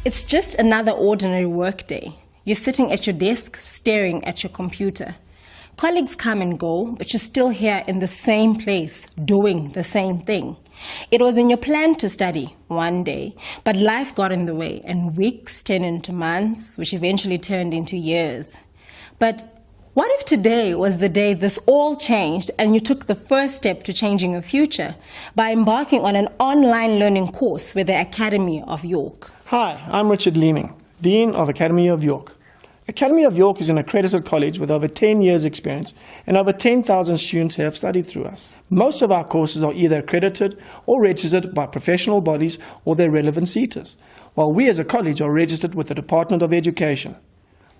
It's just another ordinary workday. You're sitting at your desk, staring at your computer. Colleagues come and go, but you're still here in the same place, doing the same thing. It was in your plan to study one day, but life got in the way, and weeks turned into months, which eventually turned into years. But what if today was the day this all changed and you took the first step to changing your future by embarking on an online learning course with the Academy of York? Hi, I'm Richard Leeming, Dean of Academy of York. Academy of York is an accredited college with over 10 years experience and over 10,000 students who have studied through us. Most of our courses are either accredited or registered by professional bodies or their relevant CETAs, while we as a college are registered with the Department of Education.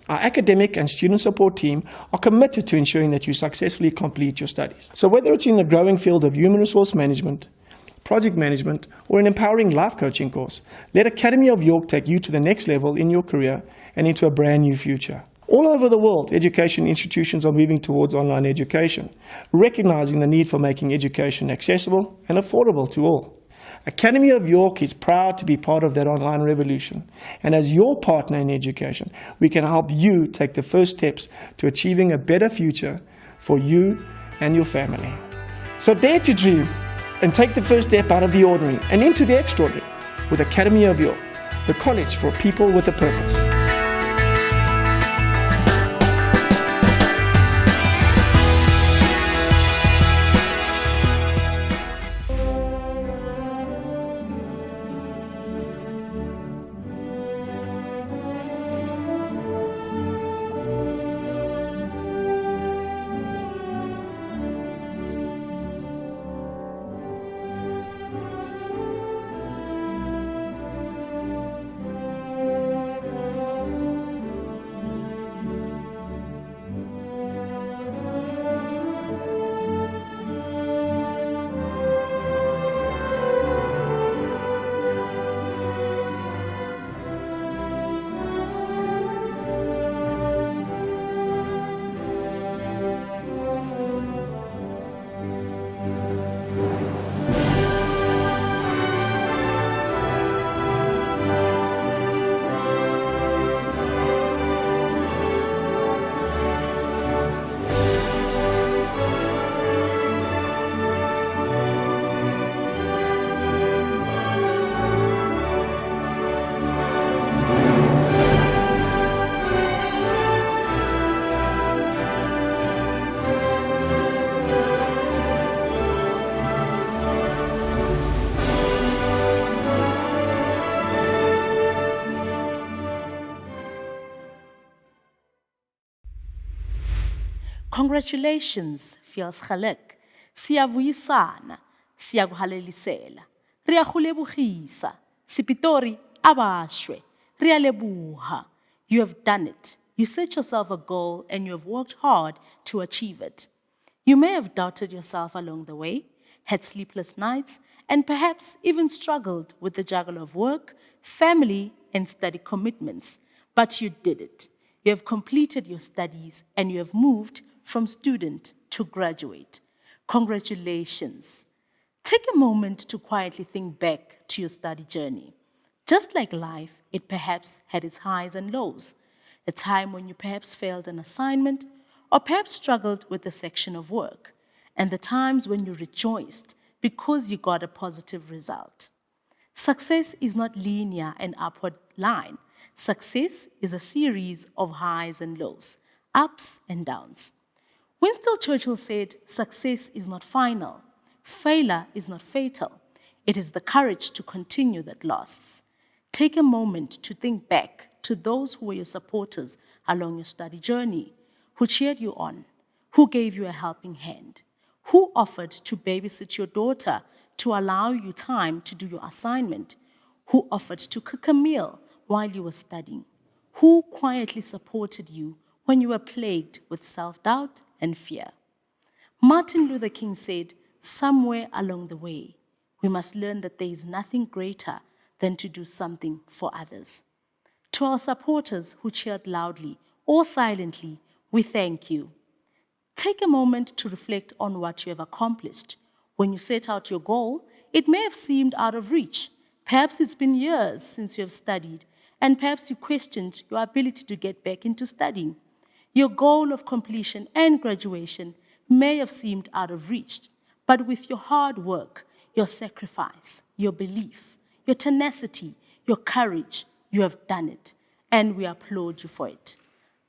Our academic and student support team are committed to ensuring that you successfully complete your studies. So whether it's in the growing field of human resource management, project management, or an empowering life coaching course, let Academy of York take you to the next level in your career and into a brand new future. All over the world, education institutions are moving towards online education, recognizing the need for making education accessible and affordable to all. Academy of York is proud to be part of that online revolution, and as your partner in education, we can help you take the first steps to achieving a better future for you and your family. So dare to dream and take the first step out of the ordinary and into the extraordinary with Academy of York, the college for people with a purpose. Congratulations, feels geluk. Siyavuyisana, siyakuhalelisela. Riyakhulebugisa, sipitori abashwe. Riyalebuha. You have done it. You set yourself a goal and you have worked hard to achieve it. You may have doubted yourself along the way, had sleepless nights, and perhaps even struggled with the juggle of work, family, and study commitments. But you did it. You have completed your studies and you have moved from student to graduate. Congratulations. Take a moment to quietly think back to your study journey. Just like life, it perhaps had its highs and lows. A time when you perhaps failed an assignment or perhaps struggled with a section of work, and the times when you rejoiced because you got a positive result. Success is not linear and upward line. Success is a series of highs and lows, ups and downs. Winston Churchill said, success is not final. Failure is not fatal. It is the courage to continue that lasts. Take a moment to think back to those who were your supporters along your study journey, who cheered you on, who gave you a helping hand, who offered to babysit your daughter to allow you time to do your assignment, who offered to cook a meal while you were studying, who quietly supported you when you were plagued with self-doubt and fear. Martin Luther King said, somewhere along the way, we must learn that there is nothing greater than to do something for others. To our supporters who cheered loudly or silently, we thank you. Take a moment to reflect on what you have accomplished. When you set out your goal, it may have seemed out of reach. Perhaps it's been years since you have studied, and perhaps you questioned your ability to get back into studying. Your goal of completion and graduation may have seemed out of reach, but with your hard work, your sacrifice, your belief, your tenacity, your courage, you have done it, and we applaud you for it.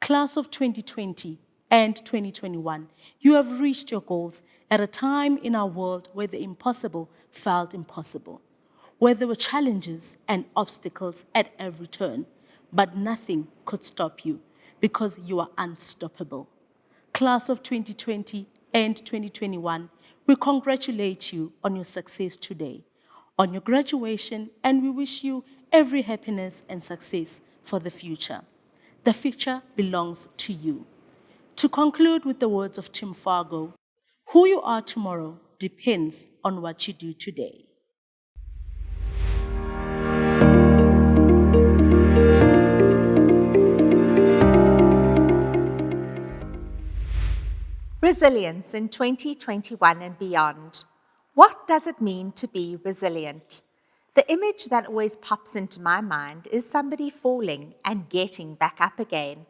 Class of 2020 and 2021, you have reached your goals at a time in our world where the impossible felt impossible, where there were challenges and obstacles at every turn, but nothing could stop you because you are unstoppable. Class of 2020 and 2021, we congratulate you on your success today, on your graduation, and we wish you every happiness and success for the future. The future belongs to you. To conclude with the words of Tim Fargo, who you are tomorrow depends on what you do today. Resilience in 2021 and beyond. What does it mean to be resilient? The image that always pops into my mind is somebody falling and getting back up again.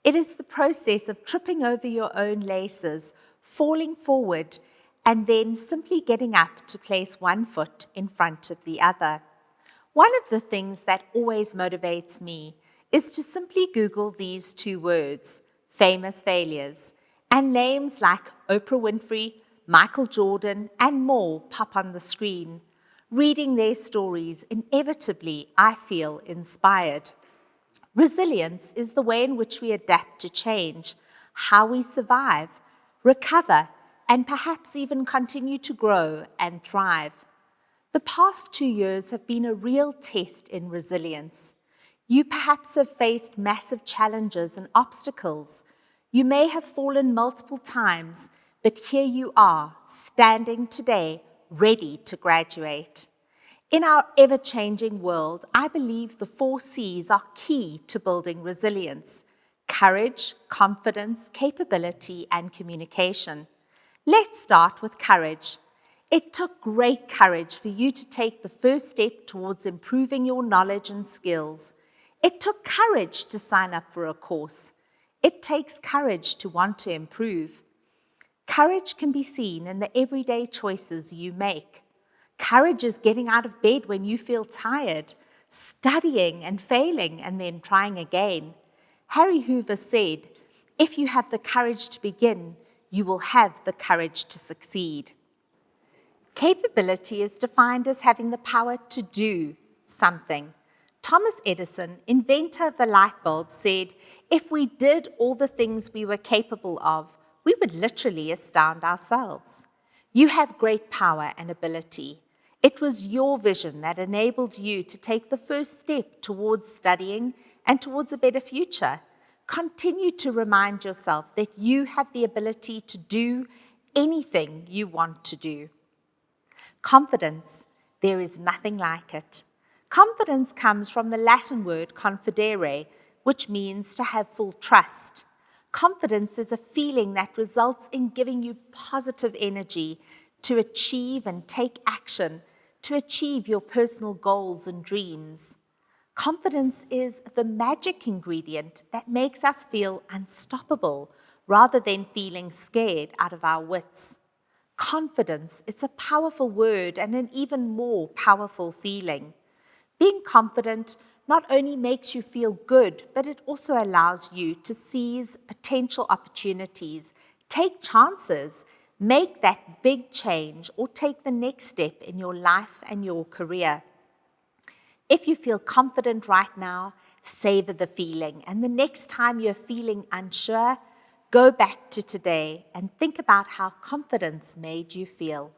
It is the process of tripping over your own laces, falling forward, and then simply getting up to place one foot in front of the other. One of the things that always motivates me is to simply Google these two words, famous failures, and names like Oprah Winfrey, Michael Jordan, and more pop on the screen. Reading their stories, inevitably, I feel inspired. Resilience is the way in which we adapt to change, how we survive, recover, and perhaps even continue to grow and thrive. The past 2 years have been a real test in resilience. You perhaps have faced massive challenges and obstacles. You may have fallen multiple times, but here you are, standing today, ready to graduate. In our ever-changing world, I believe the 4 C's are key to building resilience: courage, confidence, capability, and communication. Let's start with courage. It took great courage for you to take the first step towards improving your knowledge and skills. It took courage to sign up for a course. It takes courage to want to improve. Courage can be seen in the everyday choices you make. Courage is getting out of bed when you feel tired, studying and failing and then trying again. Harry Hoover said, "If you have the courage to begin, you will have the courage to succeed." Capability is defined as having the power to do something. Thomas Edison, inventor of the light bulb, said, "If we did all the things we were capable of, we would literally astound ourselves." You have great power and ability. It was your vision that enabled you to take the first step towards studying and towards a better future. Continue to remind yourself that you have the ability to do anything you want to do. Confidence, there is nothing like it. Confidence comes from the Latin word confidere, which means to have full trust. Confidence is a feeling that results in giving you positive energy to achieve and take action, to achieve your personal goals and dreams. Confidence is the magic ingredient that makes us feel unstoppable rather than feeling scared out of our wits. Confidence, it's a powerful word and an even more powerful feeling. Being confident not only makes you feel good, but it also allows you to seize potential opportunities, take chances, make that big change, or take the next step in your life and your career. If you feel confident right now, savor the feeling. And the next time you're feeling unsure, go back to today and think about how confidence made you feel.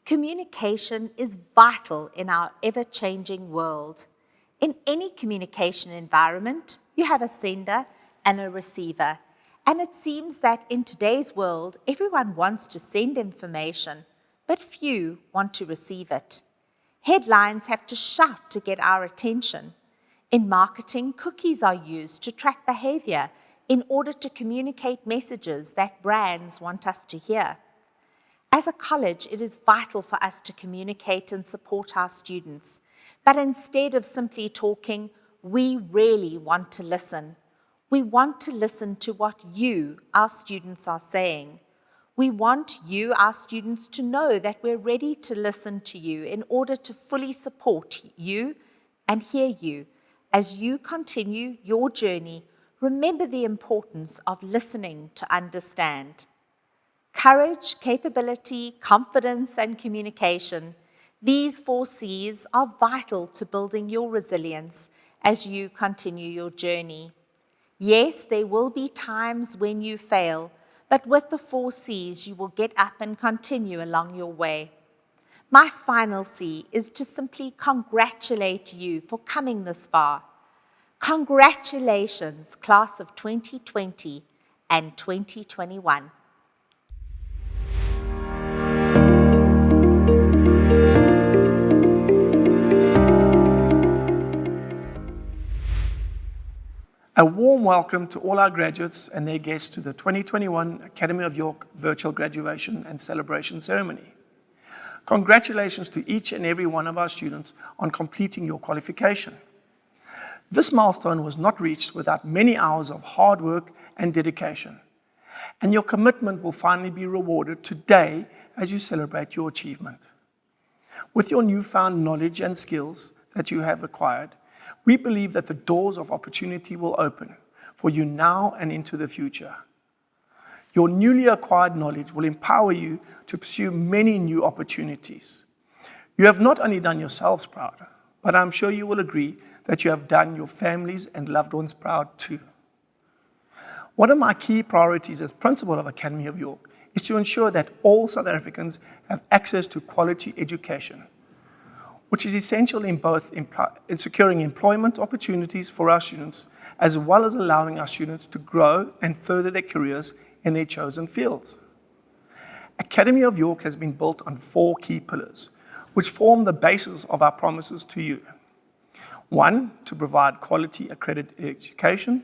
Communication is vital in our ever-changing world. In any communication environment, you have a sender and a receiver. And it seems that in today's world, everyone wants to send information, but few want to receive it. Headlines have to shout to get our attention. In marketing, cookies are used to track behavior in order to communicate messages that brands want us to hear. As a college, it is vital for us to communicate and support our students. But instead of simply talking, we really want to listen. We want to listen to what you, our students, are saying. We want you, our students, to know that we're ready to listen to you in order to fully support you and hear you. As you continue your journey, remember the importance of listening to understand. Courage, capability, confidence, and communication. These 4 C's are vital to building your resilience as you continue your journey. Yes, there will be times when you fail, but with the 4 C's, you will get up and continue along your way. My final C is to simply congratulate you for coming this far. Congratulations, class of 2020 and 2021. A warm welcome to all our graduates and their guests to the 2021 Academy of York Virtual Graduation and Celebration Ceremony. Congratulations to each and every one of our students on completing your qualification. This milestone was not reached without many hours of hard work and dedication, and your commitment will finally be rewarded today as you celebrate your achievement. With your newfound knowledge and skills that you have acquired, we believe that the doors of opportunity will open for you now and into the future. Your newly acquired knowledge will empower you to pursue many new opportunities. You have not only done yourselves proud, but I'm sure you will agree that you have done your families and loved ones proud too. One of my key priorities as principal of Academy of York is to ensure that all South Africans have access to quality education, which is essential in both in securing employment opportunities for our students, as well as allowing our students to grow and further their careers in their chosen fields. Academy of York has been built on 4 key pillars, which form the basis of our promises to you. 1, to provide quality accredited education.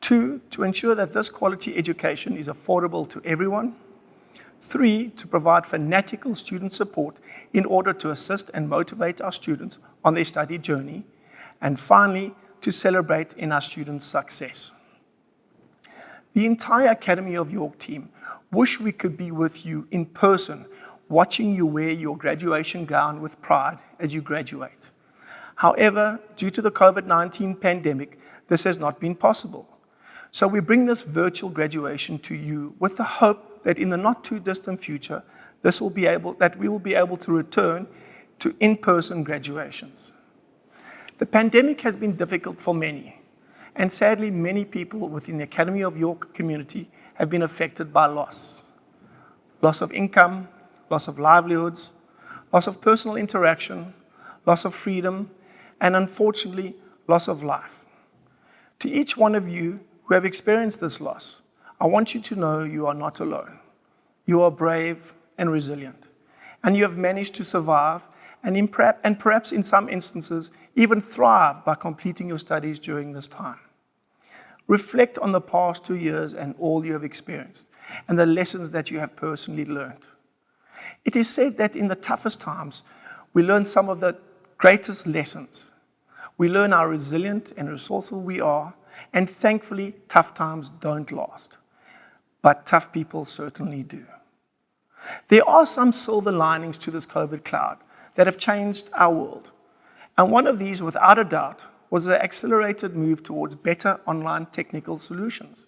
2, to ensure that this quality education is affordable to everyone. 3, to provide fanatical student support in order to assist and motivate our students on their study journey. And finally, to celebrate in our students' success. The entire Academy of York team wish we could be with you in person, watching you wear your graduation gown with pride as you graduate. However, due to the COVID-19 pandemic, this has not been possible. So we bring this virtual graduation to you with the hope that in the not too distant future, we will be able to return to in-person graduations. The pandemic has been difficult for many, and sadly, many people within the Academy of York community have been affected by loss. Loss of income, loss of livelihoods, loss of personal interaction, loss of freedom, and unfortunately, loss of life. To each one of you who have experienced this loss, I want you to know you are not alone. You are brave and resilient, and you have managed to survive and perhaps in some instances even thrive by completing your studies during this time. Reflect on the past 2 years and all you have experienced and the lessons that you have personally learned. It is said that in the toughest times, we learn some of the greatest lessons. We learn how resilient and resourceful we are, and thankfully, tough times don't last. But tough people certainly do. There are some silver linings to this COVID cloud that have changed our world. And one of these, without a doubt, was the accelerated move towards better online technical solutions.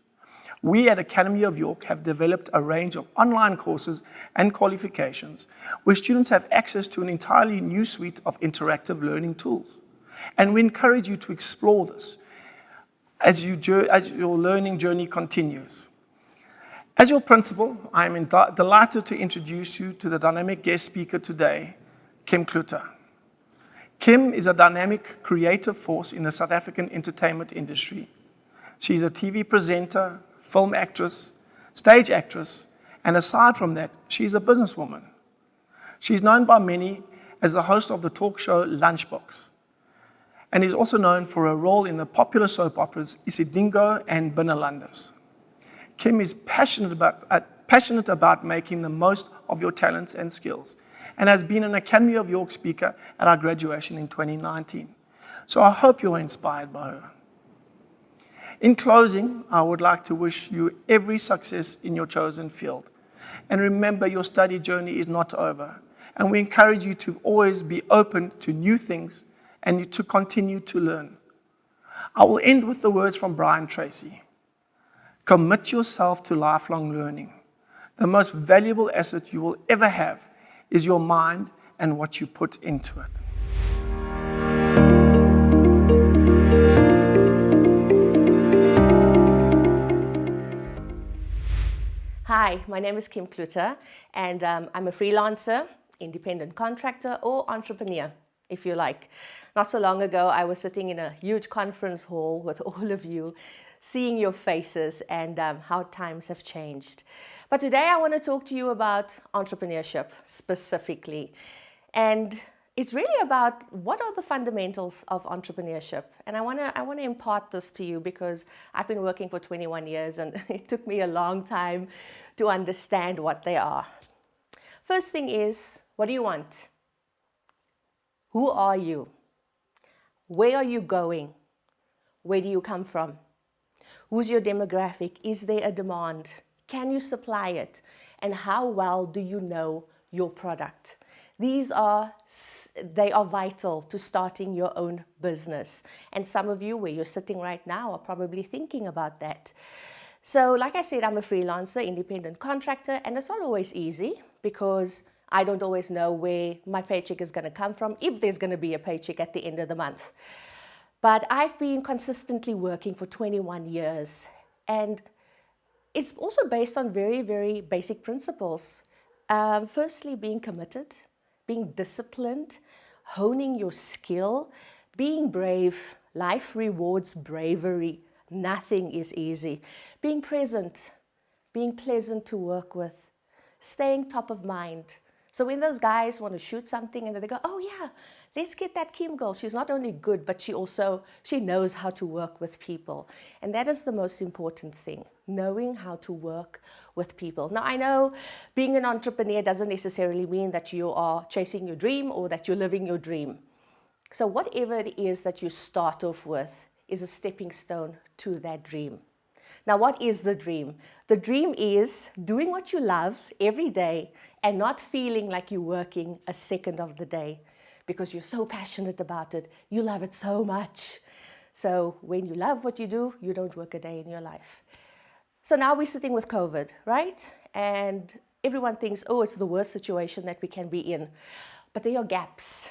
We at Academy of York have developed a range of online courses and qualifications where students have access to an entirely new suite of interactive learning tools. And we encourage you to explore this as your learning journey continues. As your principal, I am delighted to introduce you to the dynamic guest speaker today, Kim Kluter. Kim is a dynamic, creative force in the South African entertainment industry. She's a TV presenter, film actress, stage actress, and aside from that, she's a businesswoman. She's known by many as the host of the talk show Lunchbox, and is also known for her role in the popular soap operas Isidingo and Binnenlanders. Kim is passionate about making the most of your talents and skills, and has been an Academy of York speaker at our graduation in 2019. So I hope you're inspired by her. In closing, I would like to wish you every success in your chosen field. And remember, your study journey is not over. And we encourage you to always be open to new things and to continue to learn. I will end with the words from Brian Tracy. Commit yourself to lifelong learning. The most valuable asset you will ever have is your mind and what you put into it. Hi, my name is Kim Kluter, and I'm a freelancer, independent contractor, or entrepreneur, if you like. Not so long ago, I was sitting in a huge conference hall with all of you, seeing your faces and how times have changed. But today I want to talk to you about entrepreneurship specifically. And it's really about what are the fundamentals of entrepreneurship. And I want to impart this to you because I've been working for 21 years and it took me a long time to understand what they are. First thing is, what do you want? Who are you? Where are you going? Where do you come from? Who's your demographic? Is there a demand? Can you supply it? And how well do you know your product? They are vital to starting your own business. And some of you, where you're sitting right now, are probably thinking about that. So like I said, I'm a freelancer, independent contractor, and it's not always easy because I don't always know where my paycheck is going to come from, if there's going to be a paycheck at the end of the month. But I've been consistently working for 21 years, and it's also based on very, very basic principles. Firstly, being committed, being disciplined, honing your skill, being brave. Life rewards bravery. Nothing is easy. Being present, being pleasant to work with, staying top of mind. So when those guys want to shoot something and they go, oh yeah, let's get that Kim girl. She's not only good, but she knows how to work with people. And that is the most important thing, knowing how to work with people. Now, I know being an entrepreneur doesn't necessarily mean that you are chasing your dream or that you're living your dream. So whatever it is that you start off with is a stepping stone to that dream. Now, what is the dream? The dream is doing what you love every day and not feeling like you're working a second of the day because you're so passionate about it. You love it so much. So when you love what you do, you don't work a day in your life. So now we're sitting with COVID, right? And everyone thinks, oh, it's the worst situation that we can be in. But there are gaps.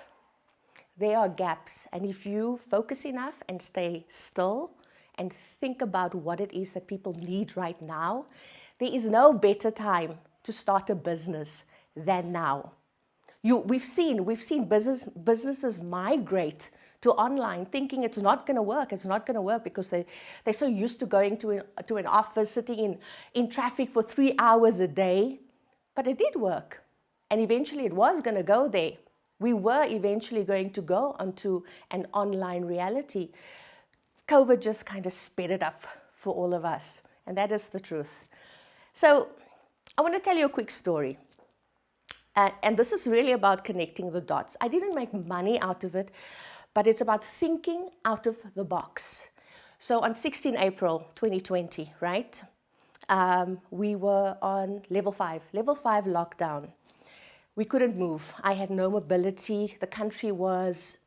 There are gaps. And if you focus enough and stay still and think about what it is that people need right now, there is no better time to start a business than now. We've seen businesses migrate to online thinking it's not going to work. It's not going to work because they're so used to going to an office, sitting in traffic for 3 hours a day. But it did work. And eventually it was going to go there. We were eventually going to go onto an online reality. COVID just kind of sped it up for all of us. And that is the truth. So I want to tell you a quick story. And this is really about connecting the dots. I didn't make money out of it, but it's about thinking out of the box. So on 16 April 2020, right, we were on level 5 lockdown. We couldn't move. I had no mobility. The country was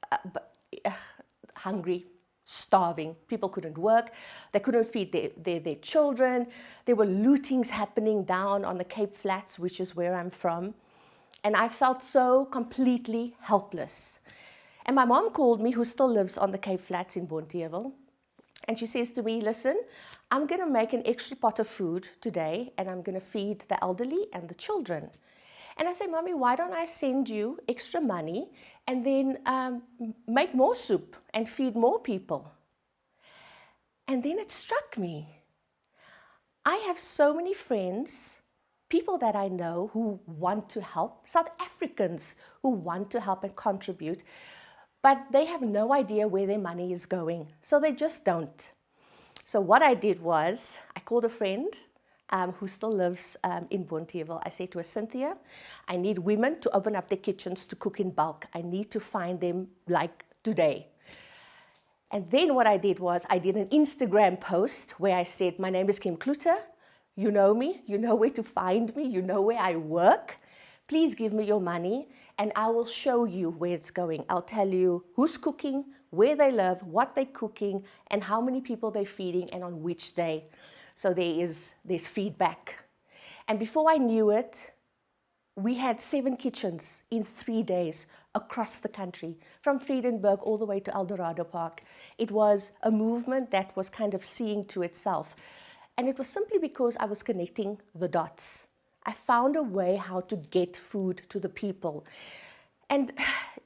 hungry, starving. People couldn't work. They couldn't feed their children. There were lootings happening down on the Cape Flats, which is where I'm from. And I felt so completely helpless. And my mom called me, who still lives on the Cape Flats in Bonteheuwel. And she says to me, listen, I'm going to make an extra pot of food today, and I'm going to feed the elderly and the children. And I say, Mommy, why don't I send you extra money and then make more soup and feed more people? And then it struck me. I have so many friends, people that I know who want to help, South Africans who want to help and contribute, but they have no idea where their money is going. So they just don't. So what I did was, I called a friend who still lives in Bonteheuwel. I said to her, Cynthia, I need women to open up their kitchens to cook in bulk. I need to find them like today. And then what I did was I did an Instagram post where I said, my name is Kim Kluter. You know me. You know where to find me. You know where I work. Please give me your money and I will show you where it's going. I'll tell you who's cooking, where they live, what they're cooking, and how many people they're feeding and on which day. So there's feedback. And before I knew it, we had 7 kitchens in 3 days across the country, from Friedenberg all the way to Eldorado Park. It was a movement that was kind of seeing to itself. And it was simply because I was connecting the dots. I found a way how to get food to the people. And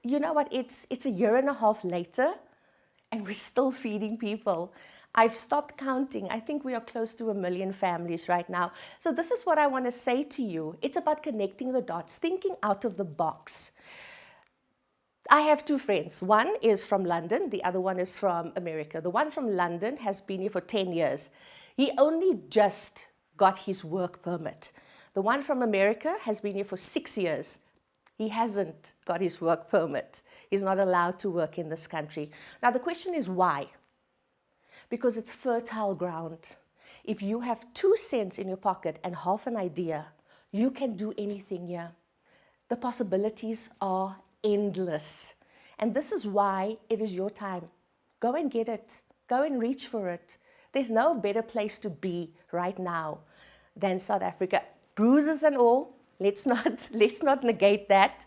you know what, it's a year and a half later, and we're still feeding people. I've stopped counting. I think we are close to 1 million families right now. So this is what I want to say to you. It's about connecting the dots, thinking out of the box. I have 2 friends. One is from London, the other one is from America. The one from London has been here for 10 years. He only just got his work permit. The one from America has been here for 6 years. He hasn't got his work permit. He's not allowed to work in this country. Now the question is why? Because it's fertile ground. If you have 2 cents in your pocket and half an idea, you can do anything here. The possibilities are endless. And this is why it is your time. Go and get it. Go and reach for it. There's no better place to be right now than South Africa. Bruises and all, let's not negate that.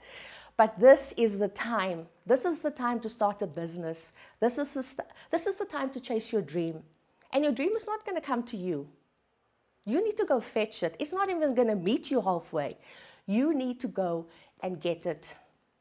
But this is the time. This is the time to start a business. This is the time to chase your dream. And your dream is not going to come to you. You need to go fetch it. It's not even going to meet you halfway. You need to go and get it.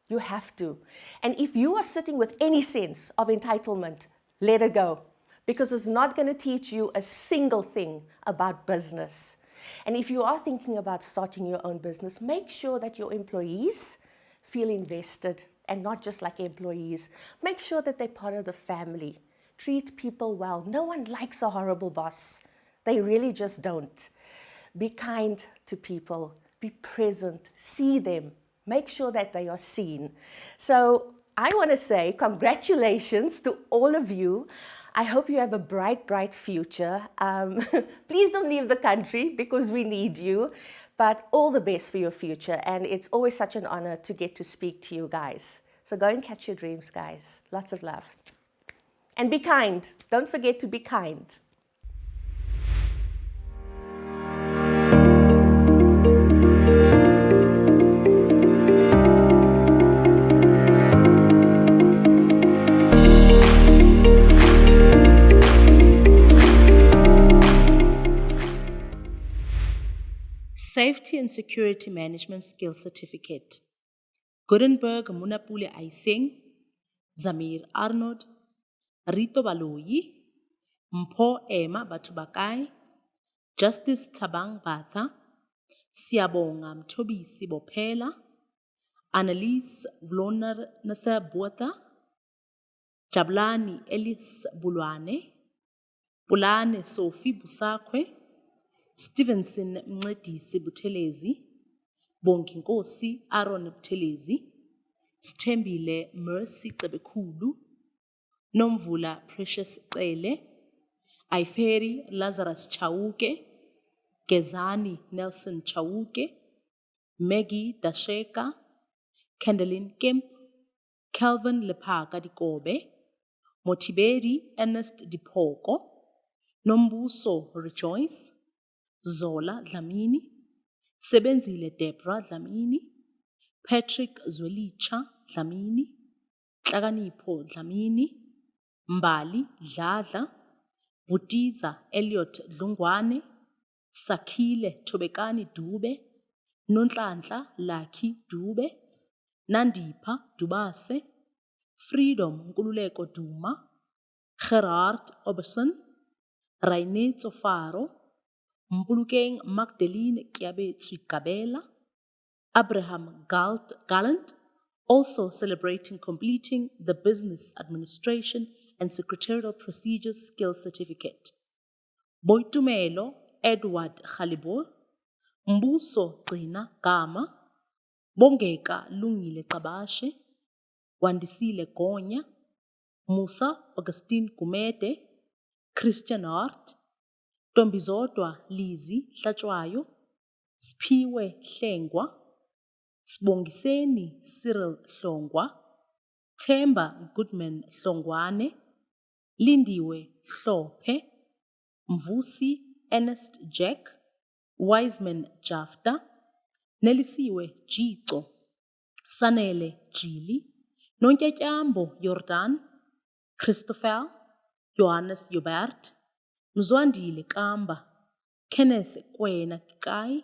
You have to. And if you are sitting with any sense of entitlement, let it go. Because it's not going to teach you a single thing about business. And if you are thinking about starting your own business, make sure that your employees feel invested and not just like employees. Make sure that they're part of the family. Treat people well. No one likes a horrible boss. They really just don't. Be kind to people. Be present. See them. Make sure that they are seen. So I want to say congratulations to all of you. I hope you have a bright, bright future. Please don't leave the country because we need you. But all the best for your future. And it's always such an honor to get to speak to you guys. So go and catch your dreams, guys. Lots of love. And be kind. Don't forget to be kind. Safety and Security Management Skill Certificate. Gutenberg Munapule Aising, Zamir Arnold, Rito Baloyi, Mpho Emma Batubakai, Justice Tabang Batha, Siabonga Mtobisi Bophela, Annalise Vlonatha Botha, Jablani Ellis Bulwane, Pulane Sophie Busakwe, Stevenson Mncedisi Buthelezi, Bonginkosi Aaron Buthelezi, Stembile Mercy Cebekhulu, Nomvula Precious Cele, Aiferi Lazarus Chauke, Gezani Nelson Chauke, Maggie Dasheka, Kendallin Kemp, Calvin Lepaka Dikobe, Motibedi Ernest Dipoko, Nombuso Rejoice, Zola Dlamini, Sebenzile Deborah Dlamini, Patrick Zwelicha Dlamini, Hlakanipho Dlamini, Mbali Dladla, Butiza Elliot Dlungwane, Sakhile Tobekani Dube, Nonhlanhla Lucky Dube, Nandipha Dubase, Freedom Nkululeko Duma, Gerard Oberson, Raine Tsofaro, Mpulukeng Magdalene Kiabetswe Kabela, Abraham Gallant, also celebrating completing the Business Administration and Secretarial Procedures Skills Certificate. Boitumelo Edward Khalibo, Mbuso Gcina Gama, Bongeka Lungile Qabashe, Wandisile Gonya, Musa Augustine Gumede, Christian Hart, Ntombizodwa Lizzy Hlatshwayo, Siphiwe Hlengwa, Sibongiseni Cyril Hlongwa, Themba Goodman Hlongwane, Lindiwe Hlophe, Mvusi Ernest Jack, Wiseman Jafta, Nelisiwe Jito, Sanele Jili, Nontyatyambo Jordan, Christopher, Johannes Jobert, Mzwandile Kamba, Kenneth Kwena Kikai,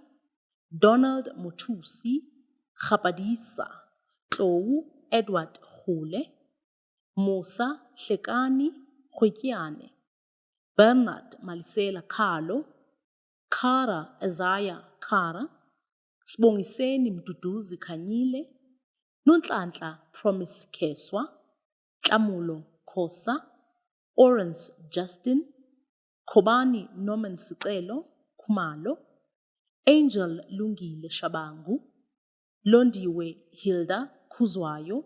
Donald Muthusi, Kgapadisa, Tlou Edward Khule, Musa Hlekani Khwetyane, Bernard Malisela Khalo, Kara Isaiah Kara, Sibongiseni Mduduzi Khanyile, Nonhlanhla Promise Keswa, Tlamulo Khosa, Orange Justin, Khobani Norman Sicelo Khumalo, Angel Lungile Shabangu, Londiwe Hilda Khuzwayo,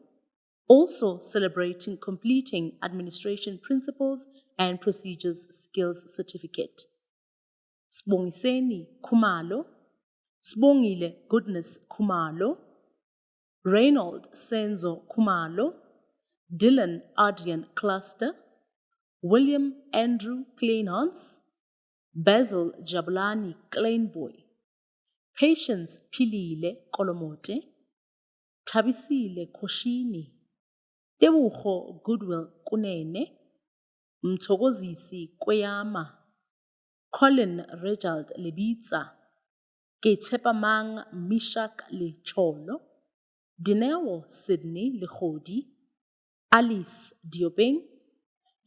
also celebrating completing Administration Principles and Procedures Skills Certificate. Sibongiseni Khumalo, Sibongile Goodness Khumalo, Reynold Senzo Khumalo, Dylan Adrian Cluster, William Andrew Kleinhans, Basil Jabulani Kleinboy, Patience Pilile Kolomote, Tabisile Koshini, Debucho Goodwill Kunene, Mthokozisi Kweyama, Colin Reginald Lebitsa, Ketshepamang Mishak Lecholo, Dineo Sydney Lekhodi, Alice Diopeng,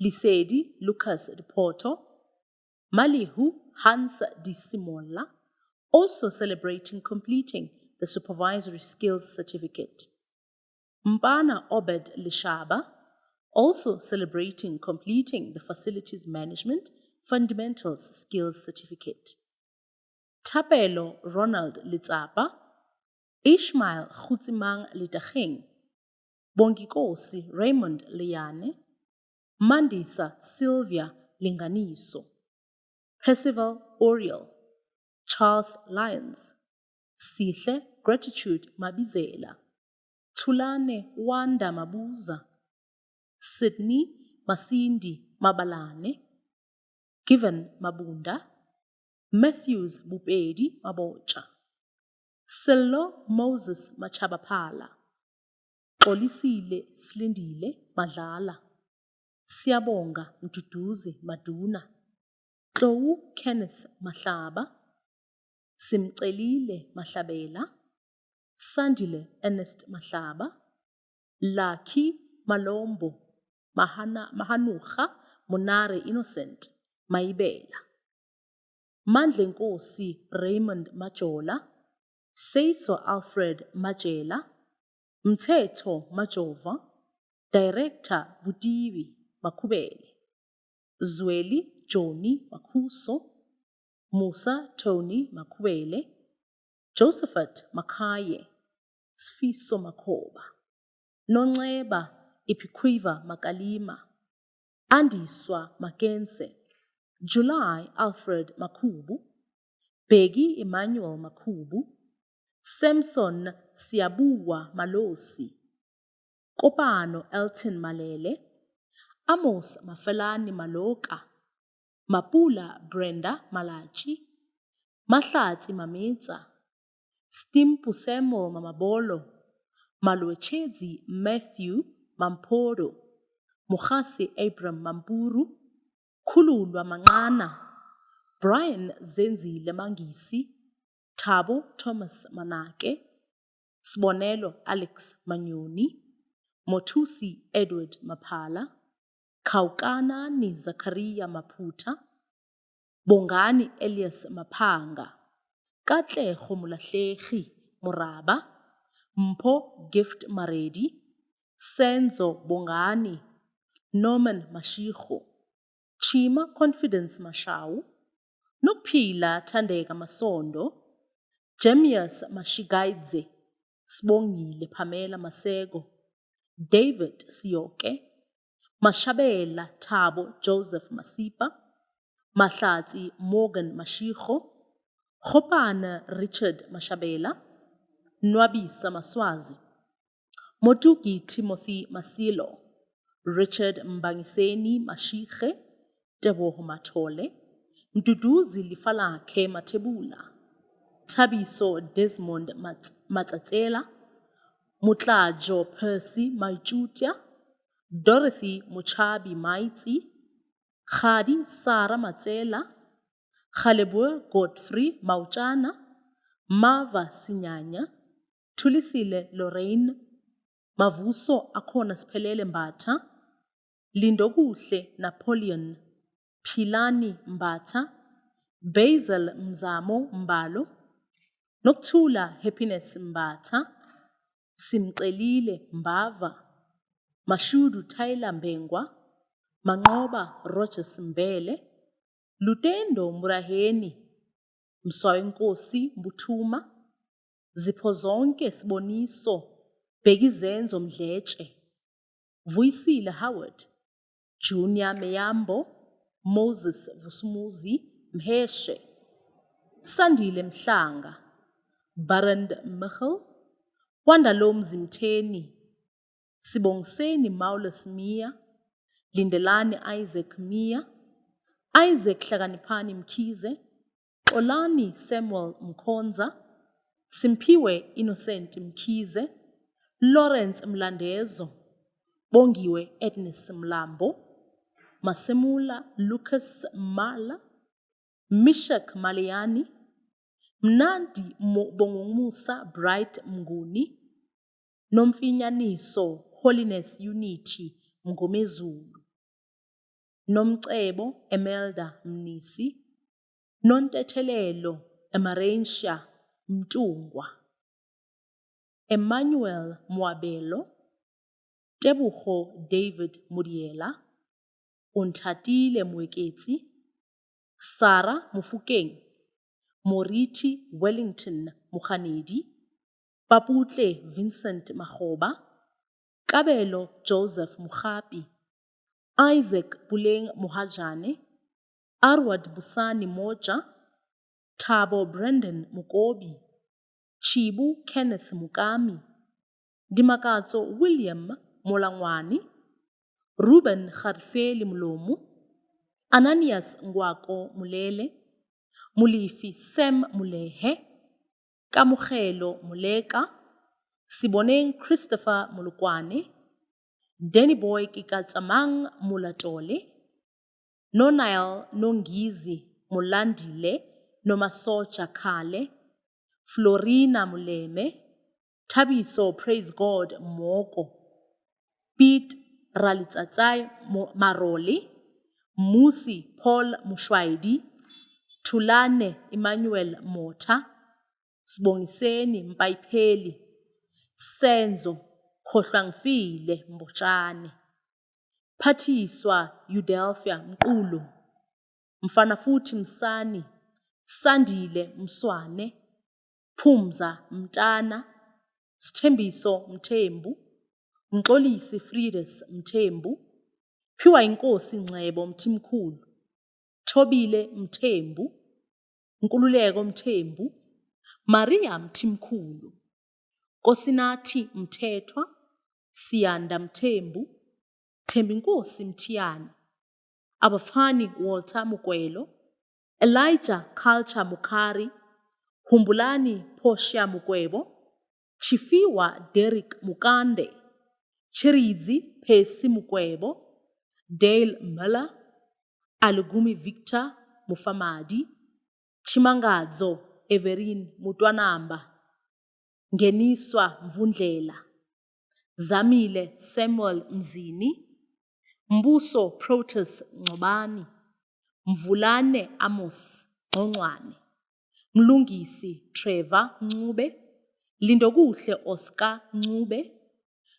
Lisedi Lucas de Porto, Malihu Hans Di Simola, also celebrating completing the Supervisory Skills Certificate. Mbana Obed Lishaba, also celebrating completing the Facilities Management Fundamentals Skills Certificate. Tapelo Ronald Litsapa, Ishmael Khutsimang Litacheng, Bongikosi Raymond Liane, Mandisa Sylvia Linganiso, Percival Oriel, Charles Lyons, Sihle Gratitude Mabizela, Tulane Wanda Mabuza, Sydney Masindi Mabalane, Given Mabunda, Matthews Bupedi Mabocha, Sello Moses Machabapala, Olisile Slindile Madlala, Siyabonga Mduduzi Maduna, Tlou Kenneth Mahlaba, Simcelile Mahlabela, Sandile Ernest Mahlaba, Lucky Malombo, Mahanucha Monare Innocent, Maibela, Mandlenkosi Raymond Majola, Seiso Alfred Majela, Mthetho Majova, Director Budivi Makubele, Zweli Joni Makuso, Musa Tony Makubele, Josephat Makaye, Sfiso Makoba, Nonxeba Ipikwiva Makalima, Andiswa Makense, July Alfred Makubu, Begi Emmanuel Makubu, Samson Siabuwa Malosi, Kopano Elton Malele, Amos Mafelani Maloka, Mapula Brenda Malachi, Mahlatsi Mametsa, Stimpu Samuel Mamabolo, Maluechezi Matthew Mampodo, Mukhasi Abram Mamburu, Khululwa Manqana, Brian Zenzile Mangisi, Thabo Thomas Manake, Sibonelo Alex Manyoni, Mothusi Edward Maphala, Khawukanani Zakaria Maputa, Bongani Elias Maphanga, Katlego Molahlegi Moraba, Mpho Gift Maredi, Senzo Bongani, Norman Mashiko, Chima Confidence Mashau, Nokuphila Thandeka Masondo, Jemius Mashigaidze, Sibongile Pamela Masego, David Siyoke, Mashabela Thabo Joseph Masipa, Mahlatsi Morgan Mashikho, Khopane Richard Mashabela, Nwabisa Maswazi, Motuki Timothy Masilo, Richard Mbangiseni Mashikhe, Teboho Matole, Mduduzi Lifalake Matebula, Tabiso Desmond Matsatsela, Mutlajo Percy Maichutia, Dorothy Muchabi Maitsi, Khadi Sara Matsela, Khalebwe Godfrey Mauchana, Mava Sinyanya, Tulisile Lorraine, Mavuso Akona Spelele Mbata, Lindoguhle Napoleon, Pilani Mbata, Basil Mzamo Mbalo, Noktula Happiness Mbata, Simcelile Mbava, Mashudu Tyler Mbengwa, Mangoba Rogers Mbele, Lutendo Muraheni, Msoenkosi Mbutuma, Zipho zonke Siboniso, Begizenzo Mdletshe, Vuyisile Howard, Junior Meyambo, Moses Vusumuzi Mheshe, Sandile Mhlanga, Barend Michel, Wandalo Mzimtheni, Sibongiseni Maulus Mia, Lindelani Isaac Mia, Isaac Hlakanipani Mkhize, Olani Samuel Mkhonza, Simpiwe Innocent Mkhize, Lawrence Mlandezo, Bongiwe Ednis Mlambo, Masemula Lucas Mala, Mishak Maliani, Mnandi Bongumusa Bright Mnguni, Nomfinyaniso Holiness Unity Mngomezulu, Nomcebo Emelda Mnisi, Nontethelelo Emarensha Mtungwa, Emmanuel Mwabelo, Tebuho David Muriela, Unthatile Mweketsi, Sarah Mufukeng, Moriti Wellington Mukhanedi, Paputle Vincent Mahoba, Kabelo Joseph Mukhapi, Isaac Buleng Muhajane, Arwad Busani Moja, Thabo Brendan Mukobi, Chibu Kenneth Mukami, Dimakatso William Molangwani, Ruben Kharfeli Mlomu, Ananias Ngwako Mulele, Mulifi Sem Mulehe, Kamukhelo Muleka, Siboneng Christopher Mulukwane, Danny Boy Kikatsamang Mulatole, Nonail Nongizi Mulandile, Nomasocha Kale, Florina Muleme, Tabiso Praise God Moko, Pete Ralitsatsai Maroli, Musi Paul Mushwaidi, Tulane Emmanuel Mota, Sibongiseni Mpayipheli, Senzo Khohlangfile Mboshane, Phathiswa Udelphia Mqulu, Mfana futhi Msani, Sandile Mswane, Phumza Mtana, Sthembiso Mthembu, Mxolisi Frides Mthembu, Phiwa Inkosi Ncebo Mthimkhulu, Thobile Mthembu, Nkululeko Mthembu, Maria Mthimkhulu, Kosinathi Mthethwa, Siyanda Mthembu, Thembinkosi Mthiyana, Abafani Walter Mukwelo, Elijah Culture Mukari, Humbulani Portia Mukwebo, Chifiwa Derek Mukande, Chiridzi Pesi Mukwebo, Dale Miller, Alugumi Victor Mufamadi, Chimangadzo Everine Mutwanamba, Ngeniswa Mvundlela, Zamile Samuel Mzini, Mbuso Protus Ngcobani, Mvulane Amos Ngcongwane, Mlungisi Trevor Ncube, Lindokuhle Oscar Ncube,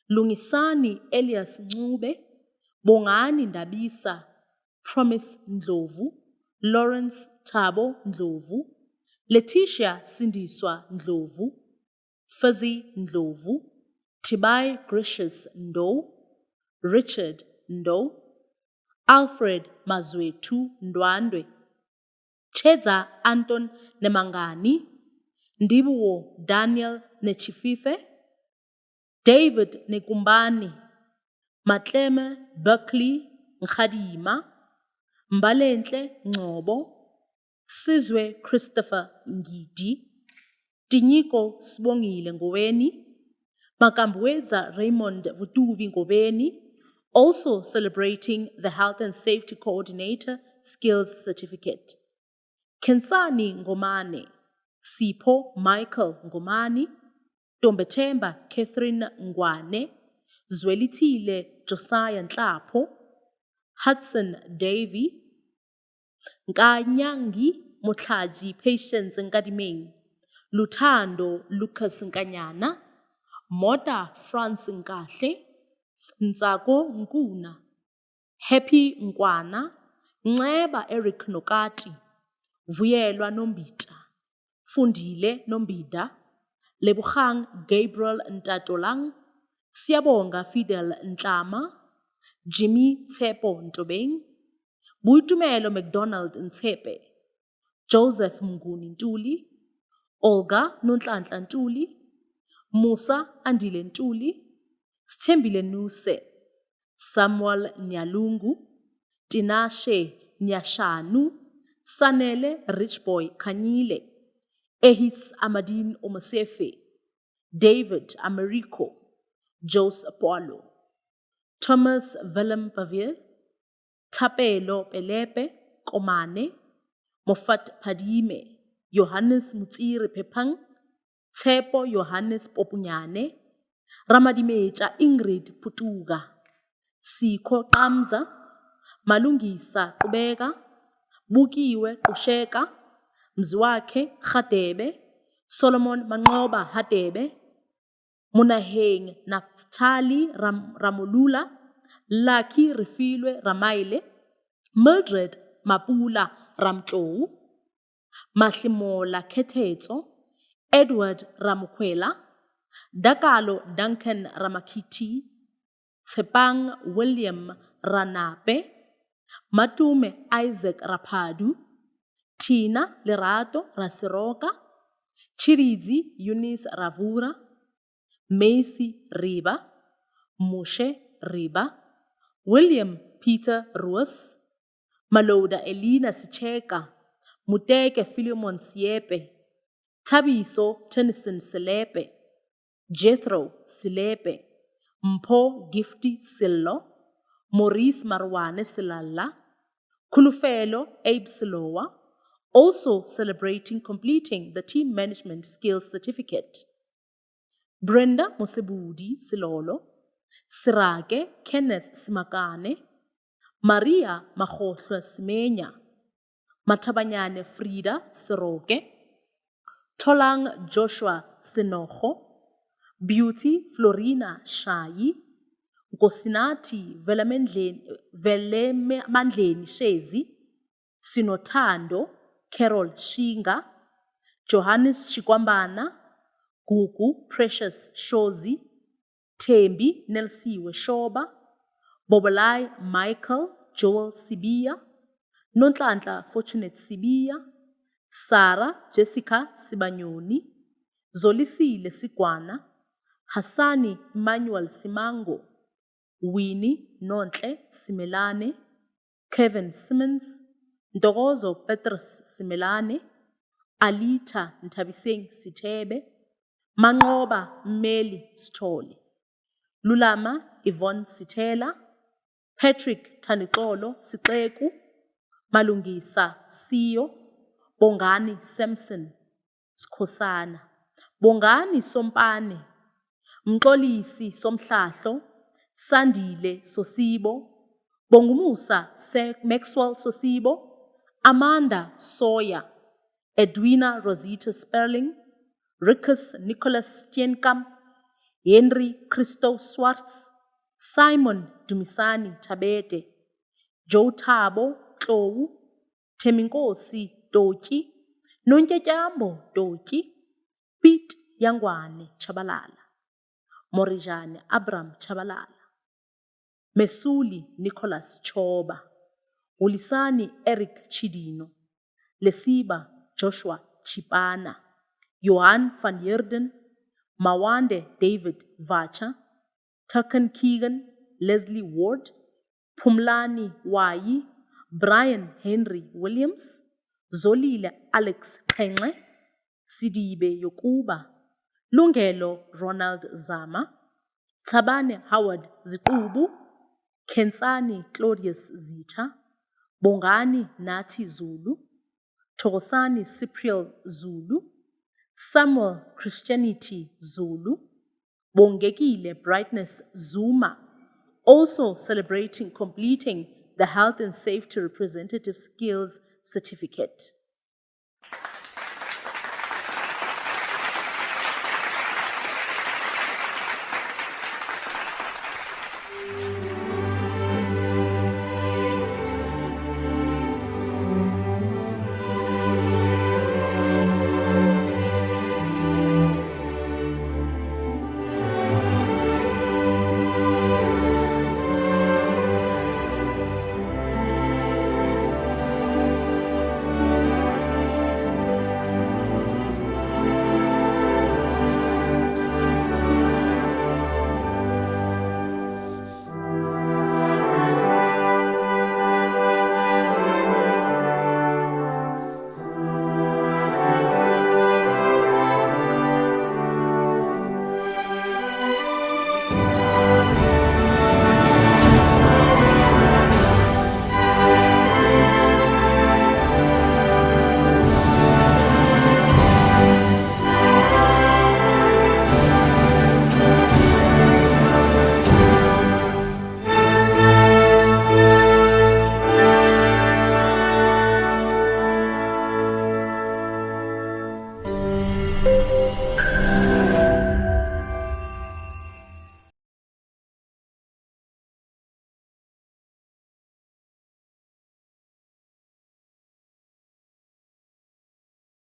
Lungisani Elias Ncube, Bongani Ndabisa, Promise Ndlovu, Lawrence Thabo Ndlovu, Letitia Sindiswa Ndlovu, Fuzzy Ndlovu, Tibai Gracious Ndo, Richard Ndo, Alfred Mazwetu Ndwandwe, Cheza Anton Nemangani, Ndibuwo Daniel Nechifife, David Nekumbani, Matleme Buckley Nkadima, Mbalenhle Ngcobo, Sizwe Christopher Ngidi, Tinyiko Sibongile Ngoweni, Makambweza Raymond Vutuvi Ngobeni, also celebrating the Health and Safety Coordinator Skills Certificate. Kensani Ngomane, Sipho Michael Ngomani, Tombethemba Catherine Ngwane, Zwelithile Josiah Nhlapo, Hudson Davy, Nkanyangi Motlaji Patience Nkadimeng, Luthando Lucas Nkanyana, Mota France Nkahle, Ntsako Nkuna, Happy Nkwana, Nceba Eric Nokati, Vuyelwa Nombita, Fundile Nombida, Lebogang Gabriel Ntatolang, Siyabonga Fidel Ntlama, Jimmy Tshepo Ntobeng, Buitumelo McDonald Ntshepe, Joseph Mnguni Ntuli, Olga Nonhlanhla Ntuli, Musa Andile Ntuli, Sthembile Nuse, Samuel Nyalungu, Tinashe Nyashanu, Sanele Richboy Kanyile, Ehis Amadine Omosefe, David Americo, Jose Apollo, Thomas Willem Pavier, Tapelo Pelepe, Komane, Mofat Padime, Johannes Mutsiri Pepang, Tshepo Johannes Popunyane, Ramadimeja Ingrid Putuga, Siko Qamza, Malungisa Qubeka, Bukiwe Qusheka, Mzwakhe Hadebe, Solomon Manqoba Hadebe, Munaheng Naftali Ramulula, Lucky Refilwe Ramaile, Mildred Mapula Ramtlou, Mahlimola Ketetso, Edward Ramukwela, Dakalo Duncan Ramakiti, Tsepang William Ranape, Matume Isaac Rapadu, Tina Lerato Rasiroka, Chiridzi Eunice Ravura, Macy Riba, Moshe Riba, William Peter Roos, Maloda Elina Sicheka, Muteke Philemon Siepe, Tabiso Tennyson Selepe, Jethro Silepe, Mpho Gifty Sillo, Maurice Marwane Silalla, Kulufelo Abe Silowa, also celebrating completing the Team Management Skills Certificate. Brenda Mosebudi Silolo, Sirake Kenneth Simakane, Maria Mahohlwa Simenya, Matabanyane Frida Siroke, Tolang Joshua Sinoho, Beauty Florina Shayi, Gosinati Velemandleni Shezi, Sinothando Carol Shinga, Johannes Shikwambana, Gugu Precious Shozi, Tembi Nelsiwe Shoba, Bobolai Michael Joel Sibia, Nonhlanhla Fortunate Sibia, Sarah Jessica Sibanyoni, Zolisile Sigwana, Hassani Emmanuel Simango, Winnie Nonhle Simelane, Kevin Simmons, Ntokozo Petrus Simelane, Alita Ntabiseng Sithebe, Manqoba Meli Sithole, Lulama Yvonne Sithela, Patrick Thandixolo Sixeku, Malungisa Siyo, Bongani Samson Sikhosana, Bongani Sompane, Mxolisi Somhlahlo, Sandile Sosibo, Bongumusa Maxwell Sosibo, Amanda Sawyer, Edwina Rosita Sperling, Rickus Nicholas Steenkamp, Henry Christo Swartz, Simon Dumisani Tabete, Joe Thabo Tlou, Teminkosi Dotyi, Nontyatyambo Dotyi, Pete Yangwane Chabalala, Morijane Abram Chabalala. Mesuli Nicholas Choba, Ulisani Eric Chidino, Lesiba Joshua Chipana, Johan van Heerden, Mawande David Vacha, Tucken Keegan, Leslie Ward, Pumlani Wayi, Brian Henry Williams, Zolile Alex Kenge, Sidibe Yokuba, Lungelo Ronald Zama, Tabane Howard Zikubu, Kensani Claudius Zita, Bongani Nati Zulu, Togosani Cypriel Zulu, Samuel Christianity Zulu, Bongekile Brightness Zuma, also celebrating completing the Health and Safety Representative Skills Certificate.